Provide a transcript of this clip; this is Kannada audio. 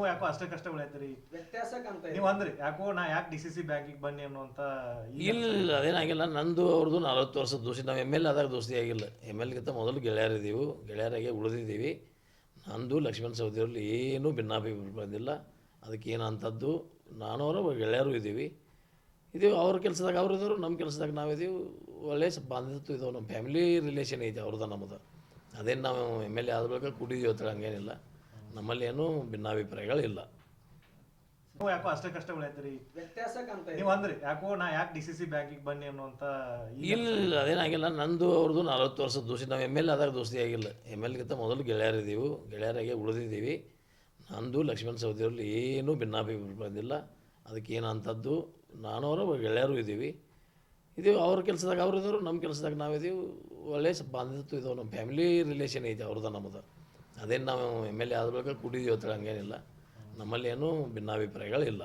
ಯಾಕೋ ಅಷ್ಟೇ ಕಷ್ಟಗಳು ಐತ್ರಿ ವ್ಯತ್ಯಾಸ ಕಾಣ್ತಾ ನೀವು ಅಂದ್ರಿ ಯಾಕೋ ನಾ ಯಾಕೆ DCC ಬ್ಯಾಂಕಿಗೆ ಬನ್ನಿ ಅನ್ನುವಂತ ಇಲ್ಲ ಅದೇನಾಗಿಲ್ಲ ನಂದು ಅವ್ರದ್ದು 40 ವರ್ಷದ ದೋಸ್ತಿ ನಾವು ಎಮ್ ಎಲ್ ಆದಾಗ ದೋಸ್ತಿ ಆಗಿಲ್ಲ ಎಮ್ ಎಲ್ಗಿಂತ ಮೊದಲು ಗೆಳೆಯರಿದ್ದೀವಿ ಗೆಳೆಯರಾಗೆ ಉಳಿದಿದ್ದೀವಿ ನಂದು ಲಕ್ಷ್ಮಣ ಸವದಿಯವ್ರಲ್ಲಿ ಏನೂ ಭಿನ್ನಾಭಿಪ್ರಾಯ ಬಂದಿಲ್ಲ ಅದಕ್ಕೆ ಏನಂಥದ್ದು ನಾನು ಅವರು ಗೆಳೆಯರು ಇದ್ದೀವಿ ಅವ್ರ ಕೆಲಸದಾಗ ಅವ್ರು ಇದ್ದವರು ನಮ್ಮ ಕೆಲಸದಾಗ ನಾವಿದ್ದೀವಿ ಒಳ್ಳೆಯ ಬಾಂಧವ್ಯ ಇದಾವೆ ನಮ್ಮ ಫ್ಯಾಮಿಲಿ ರಿಲೇಷನ್ ಐತೆ ಅವ್ರದ್ದು ನಮ್ಮದು ಅದೇನು ನಾವು ಎಮ್ ಎಲ್ ಎ ಆದ ಬಳಿಕ ಕುಡಿದೀವಿ ಅಂತ ಹಂಗೇನಿಲ್ಲ ನಮ್ಮಲ್ಲಿ ಏನೂ ಭಿನ್ನಾಭಿಪ್ರಾಯಗಳಿಲ್ಲ ಯಾಕೋ ಅಷ್ಟೇ ಕಷ್ಟಗಳು ಐತ್ರಿ ವ್ಯತ್ಯಾಸ ಕಾಣ್ತಾ ನೀವು ಅಂದ್ರಿ ಯಾಕೋ ನಾ ಯಾಕೆ DCC ಬ್ಯಾಂಕಿಗೆ ಬನ್ನಿ ಅನ್ನುವಂತ ಇಲ್ಲ ಅದೇನಾಗಿಲ್ಲ ನಂದು ಅವ್ರದ್ದು 40 ವರ್ಷದ ದೋಸ್ತಿ ನಾವು ಎಮ್ ಎಲ್ ಆದಾಗ ದೋಸ್ತಿ ಆಗಿಲ್ಲ ಎಮ್ ಎಲ್ಗಿಂತ ಮೊದಲು ಗೆಳೆಯರಿದ್ದೀವಿ ಗೆಳೆಯರಾಗೆ ಉಳಿದಿದ್ದೀವಿ ನಂದು ಲಕ್ಷ್ಮಣ ಸವದಿಯವ್ರಲ್ಲಿ ಏನೂ ಭಿನ್ನಾಭಿಪ್ರಾಯ ಬಂದಿಲ್ಲ ಅದಕ್ಕೆ ಏನಂಥದ್ದು ನಾನು ಅವರು ಗೆಳೆಯರು ಇದ್ದೀವಿ ಅವ್ರ ಕೆಲಸದಾಗ ಅವ್ರು ಇದ್ದವರು ನಮ್ಮ ಕೆಲಸದಾಗ ನಾವಿದ್ದೀವಿ ಒಳ್ಳೆಯ ಬಾಂಧವ್ಯ ಇದಾವೆ ನಮ್ಮ ಫ್ಯಾಮಿಲಿ ರಿಲೇಷನ್ ಐತೆ ಅವ್ರದ್ದು ನಮ್ಮದು ಅದೇನು ನಾವು ಎಮ್ ಎಲ್ ಎ ಆದ ಬಳಿಕ ಕುಡಿದೀವಿ ಅಂತ ಹಂಗೇನಿಲ್ಲ ನಮ್ಮಲ್ಲಿ ಏನೂ ಭಿನ್ನಾಭಿಪ್ರಾಯಗಳಿಲ್ಲ